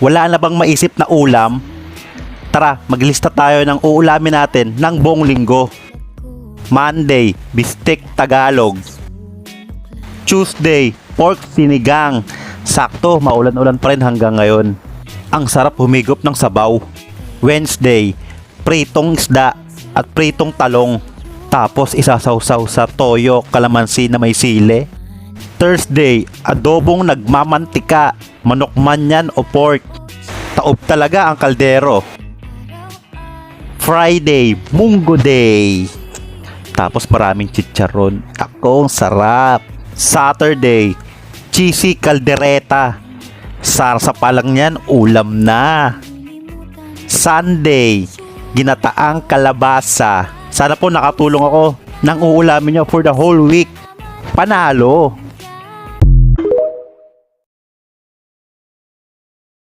Wala na bang maisip na ulam? Tara, maglista tayo ng uulamin natin ng buong linggo. Monday, bistek Tagalog. Tuesday, pork sinigang. Sakto, maulan-ulan pa rin hanggang ngayon. Ang sarap humigop ng sabaw. Wednesday, pritong isda at pritong talong. Tapos isasawsaw sa toyo, kalamansi na may sili. Thursday, adobong nagmamantika. Manok man yan o pork. Taob talaga ang kaldero. Friday, munggo day. Tapos maraming chicharon. Ako, sarap. Saturday, cheesy kaldereta. Sarsa pa lang yan, ulam na. Sunday, ginataang kalabasa. Sana po nakatulong ako ng uulamin nyo for the whole week. Panalo!